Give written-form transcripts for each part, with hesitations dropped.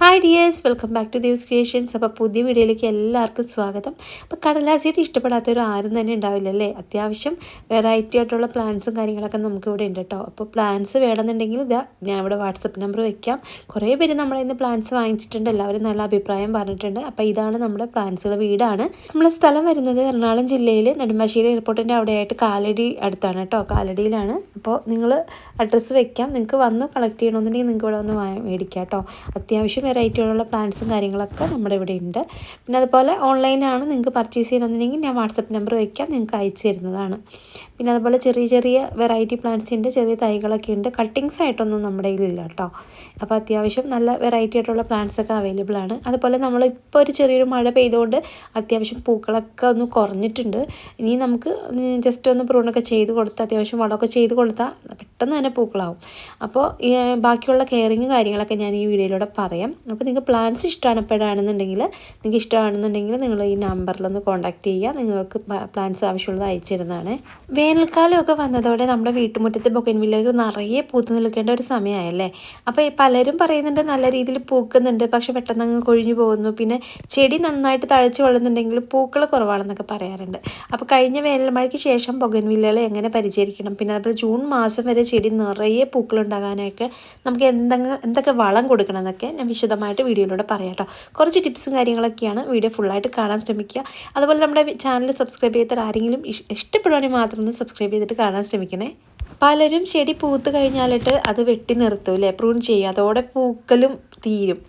Hi dears, welcome back to Dev's creations. അപ്പോൾ പുതിയ വീഡിയോയിലേക്ക് എല്ലാവർക്കും സ്വാഗതം. അപ്പോൾ കടലാസിയിട്ട് ഇഷ്ടപ്പെടാത്തൊരു ആരും തന്നെ ഉണ്ടാവില്ലല്ലേ. അത്യാവശ്യം വെറൈറ്റി ആയിട്ടുള്ള പ്ലാൻസും കാര്യങ്ങളൊക്കെ നമുക്കിവിടെ ഉണ്ട് കേട്ടോ. അപ്പോൾ പ്ലാൻസ് വേണമെന്നുണ്ടെങ്കിൽ ഇതാ ഞാൻ ഇവിടെ വാട്സപ്പ് നമ്പർ വയ്ക്കാം. കുറേ പേര് നമ്മളെ ഇന്ന് പ്ലാൻസ് വാങ്ങിച്ചിട്ടുണ്ട്, എല്ലാവരും നല്ല അഭിപ്രായം പറഞ്ഞിട്ടുണ്ട്. അപ്പോൾ ഇതാണ് നമ്മുടെ പ്ലാൻസുകളുടെ വീടാണ്. നമ്മളെ സ്ഥലം വരുന്നത് എറണാകുളം ജില്ലയിൽ നെടുമ്പാശ്ശേരി എയർപോർട്ടിൻ്റെ അവിടെയായിട്ട് കാലടി അടുത്താണ് കേട്ടോ. കാലടിയിലാണ്. അപ്പോൾ നിങ്ങൾ അഡ്രസ്സ് വെക്കാം, നിങ്ങൾക്ക് വന്ന് കളക്ട് ചെയ്യണമെന്നുണ്ടെങ്കിൽ നിങ്ങൾക്ക് ഇവിടെ വന്ന് മേടിക്കാം കേട്ടോ. അത്യാവശ്യം വെറൈറ്റിയുള്ള പ്ലാൻസും കാര്യങ്ങളൊക്കെ നമ്മുടെ ഇവിടെ ഉണ്ട്. പിന്നെ അതുപോലെ ഓൺലൈനാണ് നിങ്ങൾക്ക് പർച്ചേസ് ചെയ്യണമെന്നുണ്ടെങ്കിൽ ഞാൻ വാട്സപ്പ് നമ്പർ വയ്ക്കാം, നിങ്ങൾക്ക് അയച്ചു തരുന്നതാണ്. പിന്നെ അതുപോലെ ചെറിയ ചെറിയ വെറൈറ്റി പ്ലാന്റ്സിൻ്റെ ചെറിയ തൈകളൊക്കെ ഉണ്ട്. കട്ടിങ്സ് ആയിട്ടൊന്നും നമ്മുടെ കയ്യിലില്ല കേട്ടോ. അപ്പോൾ അത്യാവശ്യം നല്ല വെറൈറ്റി ആയിട്ടുള്ള പ്ലാന്റ്സൊക്കെ അവൈലബിൾ ആണ്. അതുപോലെ നമ്മളിപ്പോൾ ഒരു ചെറിയൊരു മഴ പെയ്തുകൊണ്ട് അത്യാവശ്യം പൂക്കളൊക്കെ ഒന്ന് കുറഞ്ഞിട്ടുണ്ട്. ഇനി നമുക്ക് ജസ്റ്റ് ഒന്ന് പ്രൂണൊക്കെ ചെയ്ത് കൊടുത്ത് അത്യാവശ്യം വളമൊക്കെ ചെയ്ത് കൊടുത്താൽ പെട്ടെന്ന് തന്നെ പൂക്കളാവും. അപ്പോൾ ബാക്കിയുള്ള കെയറിങ് കാര്യങ്ങളൊക്കെ ഞാൻ ഈ വീഡിയോയിലൂടെ പറയാം. അപ്പോൾ നിങ്ങൾക്ക് പ്ലാൻസ് ഇഷ്ടമാണെന്നുണ്ടെങ്കിൽ നിങ്ങൾ ഈ നമ്പറിലൊന്ന് കോൺടാക്റ്റ് ചെയ്യുക. നിങ്ങൾക്ക് പ്ലാൻസ് ആവശ്യമുള്ളത് അയച്ചു തരുന്നതാണ്. വേനൽക്കാലമൊക്കെ വന്നതോടെ നമ്മുടെ വീട്ടുമുറ്റത്ത് ബൊഗൻവില്ലകൾ നിറയെ പൂത്ത് നിൽക്കേണ്ട ഒരു സമയമായല്ലേ. അപ്പോൾ പലരും പറയുന്നുണ്ട് നല്ല രീതിയിൽ പൂക്കുന്നുണ്ട്, പക്ഷെ പെട്ടെന്ന് അങ്ങ് കൊഴിഞ്ഞു പോകുന്നു. പിന്നെ ചെടി നന്നായിട്ട് തഴച്ച് വളരുന്നുണ്ടെങ്കിൽ പൂക്കൾ കുറവാണെന്നൊക്കെ പറയാറുണ്ട്. അപ്പോൾ കഴിഞ്ഞ വേനൽ മഴയ്ക്ക് ശേഷം ബൊഗൻവില്ലകൾ എങ്ങനെ പരിചരിക്കണം, പിന്നെ അതുപോലെ ജൂൺ മാസം വരെ ചെടി നിറയെ പൂക്കളുണ്ടാകാനൊക്കെ നമുക്ക് എന്തൊക്കെ വളം കൊടുക്കണം എന്നൊക്കെ ഞാൻ വിശദമായിട്ട് വീഡിയോയിലൂടെ പറയാം കേട്ടോ. കുറച്ച് ടിപ്സും കാര്യങ്ങളൊക്കെയാണ്. വീഡിയോ ഫുള്ളായിട്ട് കാണാൻ ശ്രമിക്കുക. അതുപോലെ നമ്മുടെ ചാനൽ സബ്സ്ക്രൈബ് ചെയ്താൽ ആരെങ്കിലും ഇഷ്ടപ്പെടുവാണെങ്കിൽ മാത്രം ഒന്ന് സബ്സ്ക്രൈബ് ചെയ്തിട്ട് കാണാൻ ശ്രമിക്കണേ. പലരും ചെടി പൂത്ത് കഴിഞ്ഞാലിട്ട് അത് വെട്ടി നിർത്തും അല്ലേ, പ്രൂൺ ചെയ്യും. അതോടെ പൂക്കലും തീരും.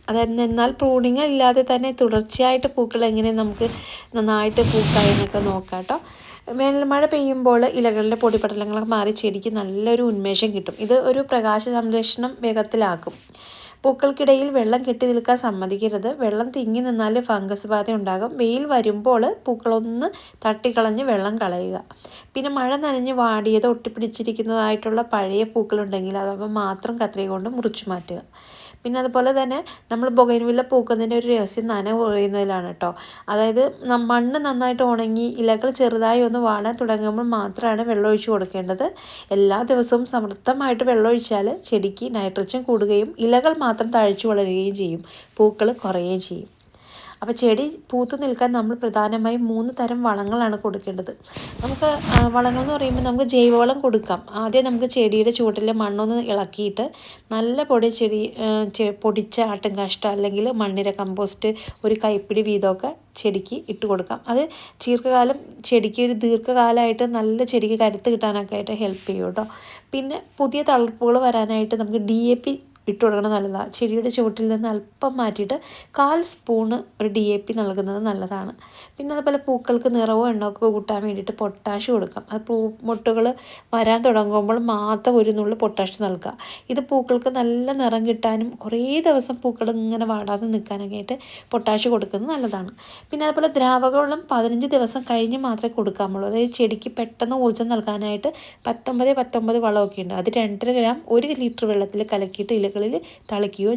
എന്നാൽ പ്രൂണിങ് ഇല്ലാതെ തന്നെ തുടർച്ചയായിട്ട് പൂക്കൾ എങ്ങനെ നമുക്ക് നന്നായിട്ട് പൂക്കായി എന്നൊക്കെ നോക്കാം കേട്ടോ. വേനൽമഴ പെയ്യുമ്പോൾ ഇലകളുടെ പൊടിപടലങ്ങളൊക്കെ മാറി ചെടിക്ക് നല്ലൊരു ഉന്മേഷം കിട്ടും. ഇത് ഒരു പ്രകാശ സംരക്ഷണം വേഗത്തിലാക്കും. പൂക്കൾക്കിടയിൽ വെള്ളം കെട്ടി നിൽക്കാൻ സമ്മതിക്കരുത്. വെള്ളം തിങ്ങി നിന്നാൽ ഫംഗസ് ബാധ ഉണ്ടാകും. വെയിൽ വരുമ്പോൾ പൂക്കളൊന്ന് തട്ടിക്കളഞ്ഞ് വെള്ളം കളയുക. പിന്നെ മഴ നനഞ്ഞ് വാടിയത് ഒട്ടിപ്പിടിച്ചിരിക്കുന്നതായിട്ടുള്ള പഴയ പൂക്കളുണ്ടെങ്കിൽ അതവ മാത്രം കത്രിക കൊണ്ട് മുറിച്ചു മാറ്റുക. പിന്നെ അതുപോലെ തന്നെ നമ്മൾ ബൊഗൻവില്ല പൂക്കുന്നതിൻ്റെ ഒരു രഹസ്യം നനവ് കുറയുന്നതിലാണ് കേട്ടോ. അതായത് മണ്ണ് നന്നായിട്ട് ഉണങ്ങി ഇലകൾ ചെറുതായി ഒന്ന് വാടാൻ തുടങ്ങുമ്പോൾ മാത്രമാണ് വെള്ളമൊഴിച്ച് കൊടുക്കേണ്ടത്. എല്ലാ ദിവസവും സമൃദ്ധമായിട്ട് വെള്ളമൊഴിച്ചാൽ ചെടിക്ക് നൈട്രജൻ കൂടുകയും ഇലകൾ മാത്രം തഴച്ചു വളരുകയും ചെയ്യും, പൂക്കൾ കുറയുകയും ചെയ്യും. അപ്പോൾ ചെടി പൂത്ത് നിൽക്കാൻ നമ്മൾ പ്രധാനമായും 3 തരം വളങ്ങളാണ് കൊടുക്കേണ്ടത്. നമുക്ക് വളങ്ങൾ എന്ന് പറയുമ്പോൾ നമുക്ക് ജൈവവളം കൊടുക്കാം. ആദ്യം നമുക്ക് ചെടിയുടെ ചുവട്ടിലെ മണ്ണൊന്ന് ഇളക്കിയിട്ട് നല്ല പൊടിച്ച ആട്ടുംകാഷ്ടം അല്ലെങ്കിൽ മണ്ണിര കമ്പോസ്റ്റ് ഒരു കൈപ്പിടി വീതമൊക്കെ ചെടിക്ക് ഇട്ട് കൊടുക്കാം. അത് ചെടിക്ക് ഒരു ദീർഘകാലമായിട്ട് നല്ല ചെടിക്ക് കരുത്ത് കിട്ടാനൊക്കെ ആയിട്ട് ഹെൽപ്പ് ചെയ്യും കേട്ടോ. പിന്നെ പുതിയ തളിർപ്പുകൾ വരാനായിട്ട് നമുക്ക് DAP ഇട്ട് കൊടുക്കണം, നല്ലതാണ്. ചെടിയുടെ ചുവട്ടിൽ നിന്ന് അല്പം മാറ്റിയിട്ട് 1/4 സ്പൂണ് ഒരു DAP നൽകുന്നത് നല്ലതാണ്. പിന്നെ അതുപോലെ പൂക്കൾക്ക് നിറവും എണ്ണമൊക്കെ കൂട്ടാൻ വേണ്ടിയിട്ട് പൊട്ടാഷ് കൊടുക്കാം. അത് മൊട്ടുകൾ വരാൻ തുടങ്ങുമ്പോൾ മാത്രം ഒരു നുള്ളു പൊട്ടാഷ് നൽകുക. ഇത് പൂക്കൾക്ക് നല്ല നിറം കിട്ടാനും കുറേ ദിവസം പൂക്കൾ ഇങ്ങനെ വാടാതെ നിൽക്കാനൊക്കെ ആയിട്ട് പൊട്ടാഷ് കൊടുക്കുന്നത് നല്ലതാണ്. പിന്നെ അതുപോലെ ദ്രാവകവെള്ളം 15 ദിവസം കഴിഞ്ഞ് മാത്രമേ കൊടുക്കാമുള്ളൂ. അതായത് ചെടിക്ക് പെട്ടെന്ന് ഊർജ്ജം നൽകാനായിട്ട് 19 വളമൊക്കെ ഉണ്ട്. അത് 2.5 ഗ്രാം 1 ലിറ്റർ വെള്ളത്തിൽ കലക്കിയിട്ട് ഇലകളിൽ തളിക്കുകയോ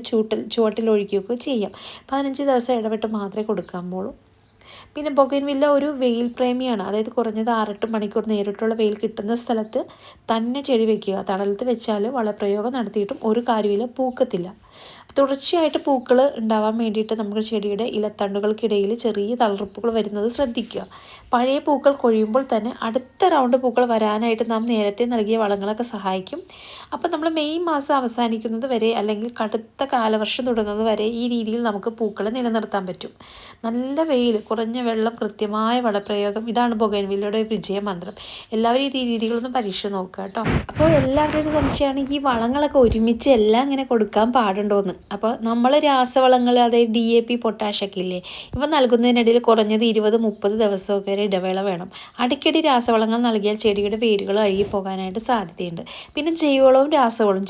ചുവട്ടിൽ ഒഴിക്കുകയോ ചെയ്യാം. 15 ദിവസം ഇടവിട്ട് മാത്രമേ കൊടുക്കാമുള്ളൂ. പിന്നെ ബൊഗൻവില്ല ഒരു വെയിൽ പ്രേമിയാണ്. അതായത് കുറഞ്ഞത് 6-8 മണിക്കൂർ നേരിട്ടുള്ള വെയിൽ കിട്ടുന്ന സ്ഥലത്ത് തന്നെ ചെടി വയ്ക്കുക. തണലത്ത് വെച്ചാൽ വളപ്രയോഗം നടത്തിയിട്ടും ഒരു കാര്യമില്ല, പൂക്കത്തില്ല. തുടർച്ചയായിട്ട് പൂക്കൾ ഉണ്ടാവാൻ വേണ്ടിയിട്ട് നമുക്ക് ചെടിയുടെ ഇലത്തണ്ടുകൾക്കിടയിൽ ചെറിയ തളിർപ്പുകൾ വരുന്നത് ശ്രദ്ധിക്കുക. പഴയ പൂക്കൾ കൊഴിയുമ്പോൾ തന്നെ അടുത്ത റൗണ്ട് പൂക്കൾ വരാനായിട്ട് നാം നേരത്തെ നൽകിയ വളങ്ങളൊക്കെ സഹായിക്കും. അപ്പോൾ നമ്മൾ മെയ് മാസം അവസാനിക്കുന്നത് വരെ അല്ലെങ്കിൽ കടുത്ത കാലവർഷം തുടങ്ങുന്നത് വരെ ഈ രീതിയിൽ നമുക്ക് പൂക്കളെ നിലനിർത്താൻ പറ്റും. നല്ല വെയിൽ, കുറഞ്ഞ വെള്ളം, കൃത്യമായ വളപ്രയോഗം, ഇതാണ് ബൊഗൻവില്ലയുടെ വിജയമന്ത്രം. എല്ലാവരും ഈ രീതികളൊന്നും പരീക്ഷിച്ച് നോക്കുക കേട്ടോ. അപ്പോൾ എല്ലാവരുടെ ഒരു സംശയമാണ് ഈ വളങ്ങളൊക്കെ ഒരുമിച്ച് എല്ലാം ഇങ്ങനെ കൊടുക്കാൻ പാടുണ്ടോയെന്ന്. അപ്പോൾ നമ്മൾ രാസവളങ്ങൾ, അതായത് DAP, പൊട്ടാഷൊക്കെ ഇല്ലേ, ഇവ നൽകുന്നതിനിടയിൽ കുറഞ്ഞത് 20-30 ദിവസമൊക്കെ ഒരു ഇടവേള വേണം. അടിക്കടി രാസവളങ്ങൾ നൽകിയാൽ ചെടിയുടെ വേരുകൾ അഴുകി പോകാനായിട്ട് സാധ്യതയുണ്ട്. പിന്നെ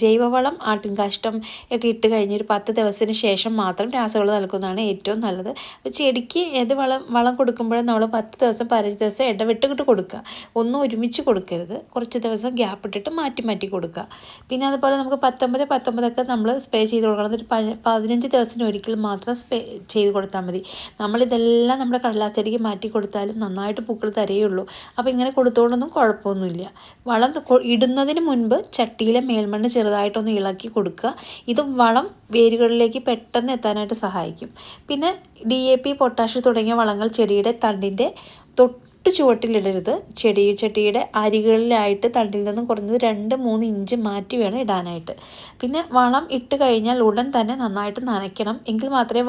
ജൈവവളം ആട്ടിൻകാഷ്ടം ഒക്കെ ഇട്ട് കഴിഞ്ഞ് ഒരു 10 ദിവസത്തിന് ശേഷം മാത്രം രാസവളം നൽകുന്നതാണ് ഏറ്റവും നല്ലത്. അപ്പോൾ ചെടിക്ക് ഏത് വളം കൊടുക്കുമ്പോഴും നമ്മൾ 10 ദിവസം 15 ദിവസം ഇടവിട്ടിട്ട് കൊടുക്കുക. ഒന്നും ഒരുമിച്ച് കൊടുക്കരുത്. കുറച്ച് ദിവസം ഗ്യാപ്പ് ഇട്ടിട്ട് മാറ്റി കൊടുക്കുക. പിന്നെ അതുപോലെ നമുക്ക് 19 ഒക്കെ നമ്മൾ സ്പ്രേ ചെയ്ത് കൊടുക്കണം. ഒരു 15 ദിവസത്തിന് ഒരിക്കൽ മാത്രം ചെയ്ത് കൊടുത്താൽ മതി. നമ്മളിതെല്ലാം നമ്മുടെ കടലാസ് ചെടിക്ക് മാറ്റി കൊടുത്താലും നന്നായിട്ട് പൂക്കൾ തരയുള്ളൂ. അപ്പോൾ ഇങ്ങനെ കൊടുത്തുകൊണ്ടൊന്നും കുഴപ്പമൊന്നുമില്ല. വളം ഇടുന്നതിന് മുൻപ് ചട്ടിയിലെ മേൽമണ്ണ് ചെറുതായിട്ടൊന്ന് ഇളക്കി കൊടുക്കുക. ഇത് വളം വേരുകളിലേക്ക് പെട്ടെന്ന് എത്താനായിട്ട് സഹായിക്കും. പിന്നെ DAP, പൊട്ടാഷ് തുടങ്ങിയ വളങ്ങൾ ചെടിയുടെ തണ്ടിൻ്റെ ചുവട്ടിലിടരുത്. ചട്ടിയുടെ അരികളിലായിട്ട് തണ്ടിൽ നിന്നും കുറഞ്ഞത് 2-3 ഇഞ്ച് മാറ്റി വേണം ഇടാനായിട്ട്. പിന്നെ വളം ഇട്ട് കഴിഞ്ഞാൽ ഉടൻ തന്നെ നന്നായിട്ട് നനയ്ക്കണം. എങ്കിൽ മാത്രമേ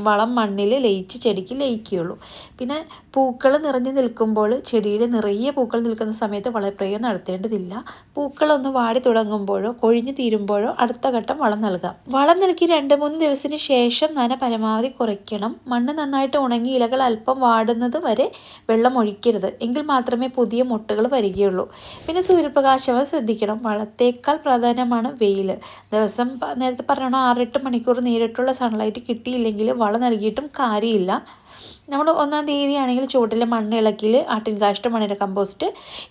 വളം മണ്ണിൽ ലയിച്ച് ചെടിക്ക് ലയിക്കുകയുള്ളൂ. പിന്നെ പൂക്കൾ നിറഞ്ഞു നിൽക്കുമ്പോൾ, ചെടിയിൽ നിറയെ പൂക്കൾ നിൽക്കുന്ന സമയത്ത് വളപ്രയോഗം നടത്തേണ്ടതില്ല. പൂക്കളൊന്ന് വാടി തുടങ്ങുമ്പോഴോ കൊഴിഞ്ഞു തീരുമ്പോഴോ അടുത്ത ഘട്ടം വളം നൽകാം. വളം നൽകി 2-3 ദിവസത്തിന് ശേഷം നന പരമാവധി കുറയ്ക്കണം. മണ്ണ് നന്നായിട്ട് ഉണങ്ങി ഇലകൾ അല്പം വാടുന്നത് വരെ വെള്ളം ഒഴിക്കരുത്. എങ്കിൽ മാത്രമേ പുതിയ മുട്ടുകൾ വരികയുള്ളൂ. പിന്നെ സൂര്യപ്രകാശം ശ്രദ്ധിക്കണം. വളത്തേക്കാൾ പ്രാധാന്യമാണ് വെയിൽ. ദിവസം നേരത്തെ പറഞ്ഞോ 6-8 മണിക്കൂർ നേരിട്ടുള്ള സൺലൈറ്റ് കിട്ടിയില്ലെങ്കിൽ വളം നൽകിയിട്ടും കാര്യമില്ല. നമ്മൾ 1-ാം തീയതി ആണെങ്കിൽ ചുവട്ടിലെ മണ്ണ് ഇളക്കിയിൽ ആട്ടിൻകാഷ്ടം, മണ്ണിര കമ്പോസ്റ്റ്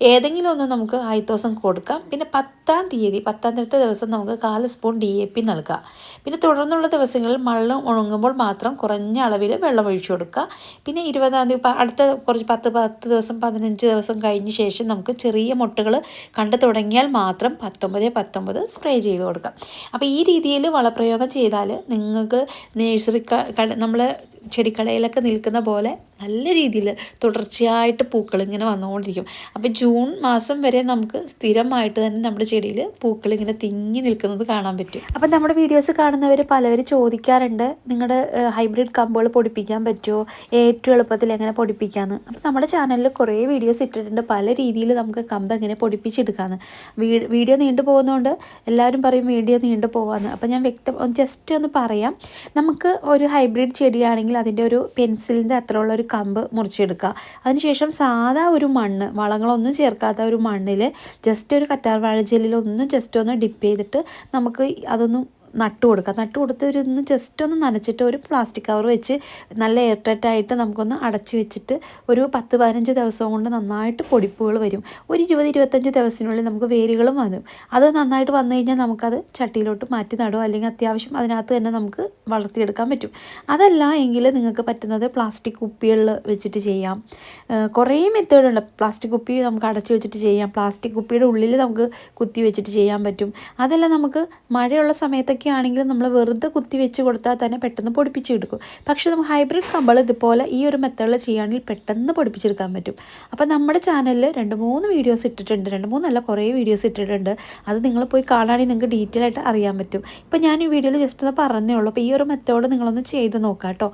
ഏതെങ്കിലും ഒന്ന് നമുക്ക് 1000 ദിവസം കൊടുക്കാം. പിന്നെ 10-ാമത്തെ ദിവസം നമുക്ക് 1/4 സ്പൂൺ DAP നൽകാം. പിന്നെ തുടർന്നുള്ള ദിവസങ്ങളിൽ മണ്ണ് ഉണങ്ങുമ്പോൾ മാത്രം കുറഞ്ഞ അളവിൽ വെള്ളം ഒഴിച്ചു കൊടുക്കുക. പിന്നെ 20-ാം തീയതി അടുത്ത കുറച്ച് 10 ദിവസം 15 ദിവസം കഴിഞ്ഞ ശേഷം നമുക്ക് ചെറിയ മുട്ടുകൾ കണ്ടു തുടങ്ങിയാൽ മാത്രം 19-19 സ്പ്രേ ചെയ്ത് കൊടുക്കാം. അപ്പോൾ ഈ രീതിയിൽ വളപ്രയോഗം ചെയ്താൽ നിങ്ങൾക്ക് നഴ്സറി നമ്മൾ ചെടിക്കടയിലൊക്കെ നിൽക്കുന്ന പോലെ നല്ല രീതിയിൽ തുടർച്ചയായിട്ട് പൂക്കൾ ഇങ്ങനെ വന്നുകൊണ്ടിരിക്കും. അപ്പോൾ ജൂൺ മാസം വരെ നമുക്ക് സ്ഥിരമായിട്ട് തന്നെ നമ്മുടെ ചെടിയിൽ പൂക്കൾ ഇങ്ങനെ തിങ്ങി നിൽക്കുന്നത് കാണാൻ പറ്റും. അപ്പോൾ നമ്മുടെ വീഡിയോസ് കാണുന്നവർ പലവരും ചോദിക്കാറുണ്ട്, നിങ്ങളുടെ ഹൈബ്രിഡ് കമ്പുകൾ പൊടിപ്പിക്കാൻ പറ്റുമോ, ഏറ്റവും എളുപ്പത്തിൽ എങ്ങനെ പൊടിപ്പിക്കാമെന്ന്. അപ്പോൾ നമ്മുടെ ചാനലിൽ കുറേ വീഡിയോസ് ഇട്ടിട്ടുണ്ട്, പല രീതിയിൽ നമുക്ക് കമ്പ് എങ്ങനെ പൊടിപ്പിച്ചെടുക്കാമെന്ന്. വീഡിയോ നീണ്ടു പോകുന്നതുകൊണ്ട് എല്ലാവരും പറയും വീഡിയോ നീണ്ടു പോകാമെന്ന്. അപ്പോൾ ഞാൻ ജസ്റ്റ് ഒന്ന് പറയാം. നമുക്ക് ഒരു ഹൈബ്രിഡ് ചെടിയാണെങ്കിൽ അതിൻ്റെ ഒരു പെൻസിലിൻ്റെ അത്രയുള്ള ഒരു കമ്പ് മുറിച്ചെടുക്കുക. അതിനുശേഷം സാധാ ഒരു മണ്ണ്, വളങ്ങളൊന്നും ചേർക്കാത്ത ഒരു മണ്ണിൽ ജസ്റ്റ് ഒരു കറ്റാർ വാഴ ജെല്ലിലൊന്ന് ജസ്റ്റ് ഒന്ന് ഡിപ്പ് ചെയ്തിട്ട് നമുക്ക് അതൊന്ന് നട്ടു കൊടുത്ത് ജസ്റ്റ് ഒന്ന് നനച്ചിട്ട് ഒരു പ്ലാസ്റ്റിക് കവർ വെച്ച് നല്ല എയർ ടൈറ്റായിട്ട് നമുക്കൊന്ന് അടച്ചു വെച്ചിട്ട് ഒരു 10-15 ദിവസം കൊണ്ട് നന്നായിട്ട് പൊടിപ്പുകൾ വരും. ഒരു 20-25 ദിവസത്തിനുള്ളിൽ നമുക്ക് വേരുകളും വരും. അത് നന്നായിട്ട് വന്നു കഴിഞ്ഞാൽ നമുക്കത് ചട്ടിയിലോട്ട് മാറ്റി നടുക, അല്ലെങ്കിൽ അത്യാവശ്യം അതിനകത്ത് തന്നെ നമുക്ക് വളർത്തിയെടുക്കാൻ പറ്റും. അതല്ല എങ്കിൽ നിങ്ങൾക്ക് പറ്റുന്നത് പ്ലാസ്റ്റിക് കുപ്പികളിൽ വെച്ചിട്ട് ചെയ്യാം. കുറേ മെത്തേഡുണ്ട്. പ്ലാസ്റ്റിക് കുപ്പി നമുക്ക് അടച്ചു വെച്ചിട്ട് ചെയ്യാം. പ്ലാസ്റ്റിക് കുപ്പിയുടെ ഉള്ളിൽ നമുക്ക് കുത്തി വെച്ചിട്ട് ചെയ്യാൻ പറ്റും. അതല്ല നമുക്ക് മഴയുള്ള സമയത്തൊക്കെ ആണെങ്കിൽ നമ്മൾ വെറുതെ കുത്തി വെച്ച് കൊടുത്താൽ തന്നെ പെട്ടെന്ന് പൊടിപ്പിച്ചെടുക്കും. പക്ഷേ നമുക്ക് ഹൈബ്രിഡ് കമ്പൾ ഇതുപോലെ ഈ ഒരു മെത്തേഡിൽ ചെയ്യുകയാണെങ്കിൽ പെട്ടെന്ന് പൊടിപ്പിച്ചെടുക്കാൻ പറ്റും. അപ്പോൾ നമ്മുടെ ചാനലിൽ 2-3 വീഡിയോസ് ഇട്ടിട്ടുണ്ട്, 2-3 അല്ല കുറേ വീഡിയോസ് ഇട്ടിട്ടുണ്ട്. അത് നിങ്ങൾ പോയി കാണുകയാണെങ്കിൽ നിങ്ങൾക്ക് ഡീറ്റെയിൽ ആയിട്ട് അറിയാൻ പറ്റും. ഇപ്പോൾ ഞാൻ ഈ വീഡിയോയിൽ ജസ്റ്റ് ഒന്ന് പറഞ്ഞേ ഉള്ളൂ. അപ്പോൾ ഈ ഒരു മെത്തേഡ് നിങ്ങളൊന്ന് ചെയ്ത് നോക്കാം കേട്ടോ.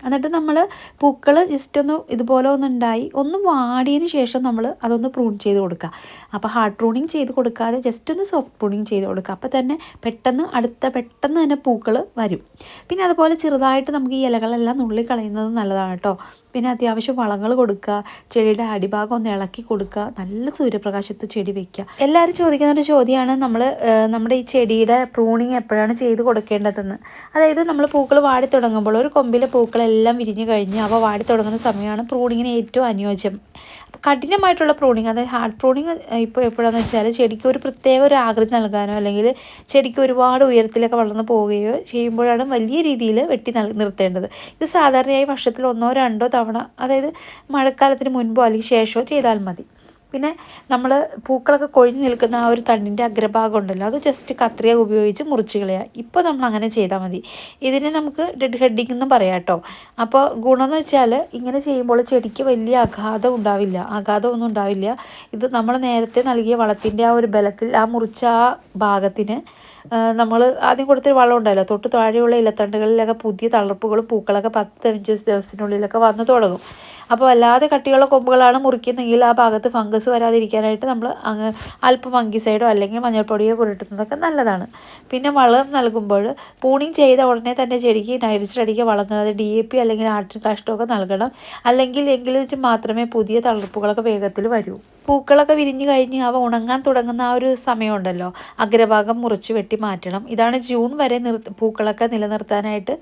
എന്നിട്ട് നമ്മൾ പൂക്കൾ ജസ്റ്റ് ഒന്ന് ഇതുപോലെ ഒന്നുണ്ടായി ഒന്ന് വാടിയതിന് ശേഷം നമ്മൾ അതൊന്ന് പ്രൂൺ ചെയ്ത് കൊടുക്കുക. അപ്പോൾ ഹാർഡ് പ്രൂണിങ് ചെയ്ത് കൊടുക്കാതെ ജസ്റ്റ് ഒന്ന് സോഫ്റ്റ് പ്രൂണിങ് ചെയ്ത് കൊടുക്കുക. അപ്പോൾ തന്നെ പെട്ടെന്ന് തന്നെ പൂക്കൾ വരും. പിന്നെ അതുപോലെ ചെറുതായിട്ട് നമുക്ക് ഈ ഇലകളെല്ലാം നുള്ളി കളയുന്നത് നല്ലതാണ് കേട്ടോ. പിന്നെ അത്യാവശ്യം വളങ്ങൾ കൊടുക്കുക, ചെടിയുടെ അടിഭാഗം ഒന്ന് ഇളക്കി കൊടുക്കുക, നല്ല സൂര്യപ്രകാശത്ത് ചെടി വയ്ക്കുക. എല്ലാവരും ചോദിക്കുന്നൊരു ചോദ്യമാണ് നമ്മുടെ ഈ ചെടിയുടെ പ്രൂണിങ് എപ്പോഴാണ് ചെയ്ത് കൊടുക്കേണ്ടതെന്ന്. അതായത് നമ്മൾ പൂക്കൾ വാടി തുടങ്ങുമ്പോൾ, ഒരു കൊമ്പിലെ പൂക്കളെല്ലാം വിരിഞ്ഞു കഴിഞ്ഞ് അവ വാടി തുടങ്ങുന്ന സമയമാണ് പ്രൂണിങ്ങിന് ഏറ്റവും അനുയോജ്യം. കഠിനമായിട്ടുള്ള പ്രൂണിങ്, അതായത് ഹാർഡ് പ്രൂണിങ് ഇപ്പോൾ എപ്പോഴാണെന്ന് വെച്ചാൽ ചെടിക്ക് ഒരു പ്രത്യേക ഒരു ആകൃതി നൽകാനോ അല്ലെങ്കിൽ ചെടിക്ക് ഒരുപാട് ഉയരത്തിലൊക്കെ വളർന്നു പോവുകയോ ചെയ്യുമ്പോഴാണ് വലിയ രീതിയിൽ വെട്ടി നിർത്തേണ്ടത്. ഇത് സാധാരണയായി വർഷത്തിൽ 1-2 തവണ, അതായത് മഴക്കാലത്തിന് മുൻപോ അല്ലെങ്കിൽ ശേഷമോ ചെയ്താൽ മതി. പിന്നെ നമ്മൾ പൂക്കളൊക്കെ കൊഴിഞ്ഞ് നിൽക്കുന്ന ആ ഒരു തണ്ടിൻ്റെ അഗ്രഭാഗം ഉണ്ടല്ലോ, അത് ജസ്റ്റ് കത്രിക ഉപയോഗിച്ച് മുറിച്ച് കളയുക. ഇപ്പോൾ നമ്മൾ അങ്ങനെ ചെയ്താൽ മതി. ഇതിനെ നമുക്ക് ഡെഡ് ഹെഡിങ് എന്ന് പറയാം കേട്ടോ. അപ്പോൾ ഗുണമെന്ന് വെച്ചാൽ ഇങ്ങനെ ചെയ്യുമ്പോൾ ചെടിക്ക് വലിയ ആഘാതമൊന്നും ഉണ്ടാവില്ല. ഇത് നമ്മൾ നേരത്തെ നൽകിയ വളത്തിൻ്റെ ആ ഒരു ബലത്തിൽ ആ മുറിച്ച ആ ഭാഗത്തിന് നമ്മൾ ആദ്യം കൊടുത്തൊരു വളം ഉണ്ടല്ലോ, തൊട്ട് താഴെയുള്ള ഇലത്തണ്ടുകളിലൊക്കെ പുതിയ തളിർപ്പുകളും പൂക്കളൊക്കെ 10-15 ദിവസത്തിനുള്ളിലൊക്കെ വന്നു തുടങ്ങും. അപ്പോൾ വല്ലാതെ കട്ടിയുള്ള കൊമ്പുകളാണ് മുറിക്കുന്നെങ്കിൽ ആ ഭാഗത്ത് ഫംഗസ് വരാതിരിക്കാനായിട്ട് നമ്മൾ അല്പം ഫംഗിസൈഡോ അല്ലെങ്കിൽ മഞ്ഞൾപ്പൊടിയോ പുരട്ടുന്നതൊക്കെ നല്ലതാണ്. പിന്നെ വളം നൽകുമ്പോൾ പ്രൂണിങ് ചെയ്ത ഉടനെ തന്നെ ചെടിക്ക് നൈട്രജൻ അടിക്കുക വളങ്ങുന്നത് DAP അല്ലെങ്കിൽ ആട്ടിൻ കാഷ്ടമൊക്കെ നൽകണം. എങ്കിൽ വെച്ച് മാത്രമേ പുതിയ തളിർപ്പുകളൊക്കെ വേഗത്തിൽ വരൂ. പൂക്കളൊക്കെ വിരിഞ്ഞ് കഴിഞ്ഞ് അവ ഉണങ്ങാൻ തുടങ്ങുന്ന ആ ഒരു സമയമുണ്ടല്ലോ, അഗ്രഭാഗം മുറിച്ച് വെട്ടി മാറ്റണം. ഇതാണ് ജൂൺ വരെ പൂക്കളൊക്കെ നിലനിർത്താനായിട്ട്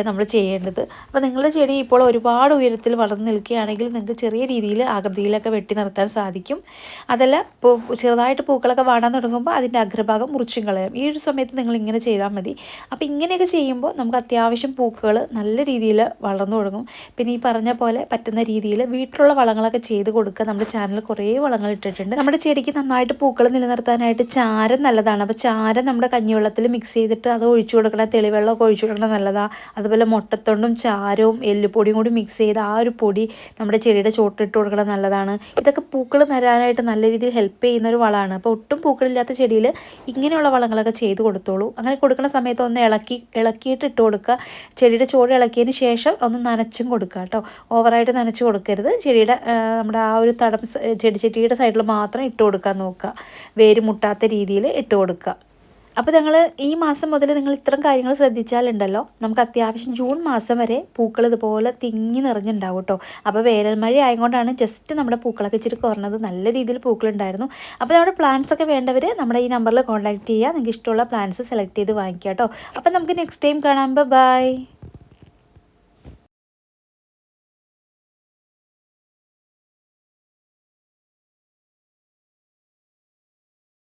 നമ്മൾ ചെയ്യേണ്ടത്. അപ്പോൾ നിങ്ങളുടെ ചെടി ഇപ്പോൾ ഒരുപാട് ഉയരത്തിൽ വളർന്നു നിൽക്കുകയാണെങ്കിൽ നിങ്ങൾക്ക് ചെറിയ രീതിയിൽ ആകൃതിയിലൊക്കെ വെട്ടി നിർത്താൻ സാധിക്കും. അതല്ല, ഇപ്പോൾ ചെറുതായിട്ട് പൂക്കളൊക്കെ വാടാൻ തുടങ്ങുമ്പോൾ അതിൻ്റെ അഗ്രഭാഗം മുറിച്ചും കളയാം. ഈ ഒരു സമയത്ത് നിങ്ങൾ ഇങ്ങനെ ചെയ്താൽ മതി. അപ്പോൾ ഇങ്ങനെയൊക്കെ ചെയ്യുമ്പോൾ നമുക്ക് അത്യാവശ്യം പൂക്കൾ നല്ല രീതിയിൽ വളർന്നു തുടങ്ങും. പിന്നെ ഈ പറഞ്ഞ പോലെ പറ്റുന്ന രീതിയിൽ വീട്ടിലുള്ള വളങ്ങളൊക്കെ ചെയ്ത് കൊടുക്കുക. നമ്മുടെ ചാനലിൽ കുറേ വളങ്ങൾ ഇട്ടിട്ടുണ്ട്. നമ്മുടെ ചെടിക്ക് നന്നായിട്ട് പൂക്കൾ നിലനിർത്താനായിട്ട് ചാരം നല്ലതാണ്. അപ്പോൾ ചാരം നമ്മുടെ കഞ്ഞിവെള്ളത്തിൽ മിക്സ് ചെയ്തിട്ട് അത് ഒഴിച്ചു കൊടുക്കണം. തെളിവെള്ളമൊക്കെ ഒഴിച്ചു കൊടുക്കണം, നല്ലതാണ്. അതുപോലെ മുട്ടത്തൊണ്ടും ചാരവും എല്ലുപൊടിയും കൂടി മിക്സ് ചെയ്ത് ആ ഒരു പൊടി നമ്മുടെ ചെടിയുടെ ചോട്ടിട്ട് കൊടുക്കണം, നല്ലതാണ്. ഇതൊക്കെ പൂക്കൾ നരാനായിട്ട് നല്ല രീതിയിൽ ഹെൽപ്പ് ചെയ്യുന്ന ഒരു വളമാണ്. അപ്പോൾ ഒട്ടും പൂക്കളില്ലാത്ത ചെടിയിൽ ഇങ്ങനെയുള്ള വളങ്ങളൊക്കെ ചെയ്ത് കൊടുത്തോളൂ. അങ്ങനെ കൊടുക്കുന്ന സമയത്ത് ഒന്ന് ഇളക്കിയിട്ട് ഇട്ട് കൊടുക്കുക. ചെടിയുടെ ചോട് ഇളക്കിയതിന് ശേഷം ഒന്ന് നനച്ചും കൊടുക്കുക കേട്ടോ. ഓവറായിട്ട് നനച്ച് കൊടുക്കരുത്. ചെടിയുടെ നമ്മുടെ ആ ഒരു തടം ചെടിച്ചട്ടിയുടെ സൈഡിൽ മാത്രം ഇട്ട് കൊടുക്കാൻ നോക്കുക. വേര് മുട്ടാത്ത രീതിയിൽ ഇട്ട് കൊടുക്കുക. അപ്പോൾ ഈ മാസം മുതൽ നിങ്ങൾ ഇത്തരം കാര്യങ്ങൾ ശ്രദ്ധിച്ചാലുണ്ടല്ലോ, നമുക്ക് അത്യാവശ്യം ജൂൺ മാസം വരെ പൂക്കൾ ഇതുപോലെ തിങ്ങി നിറഞ്ഞുണ്ടാവും കേട്ടോ. അപ്പോൾ വേനൽ മഴ ആയതുകൊണ്ടാണ് ജസ്റ്റ് നമ്മുടെ പൂക്കളൊക്കെ ഇച്ചിരി കുറഞ്ഞത്. നല്ല രീതിയിൽ പൂക്കളുണ്ടായിരുന്നു. അപ്പോൾ നമ്മുടെ പ്ലാന്റ്സ് ഒക്കെ വേണ്ടവർ നമ്മുടെ ഈ നമ്പറിൽ കോൺടാക്റ്റ് ചെയ്യുക. നിങ്ങൾക്ക് ഇഷ്ടമുള്ള പ്ലാന്റ്സ് സെലക്ട് ചെയ്ത് വാങ്ങിക്കുക കേട്ടോ. അപ്പോൾ നമുക്ക് നെക്സ്റ്റ് ടൈം കാണാം. ബൈ.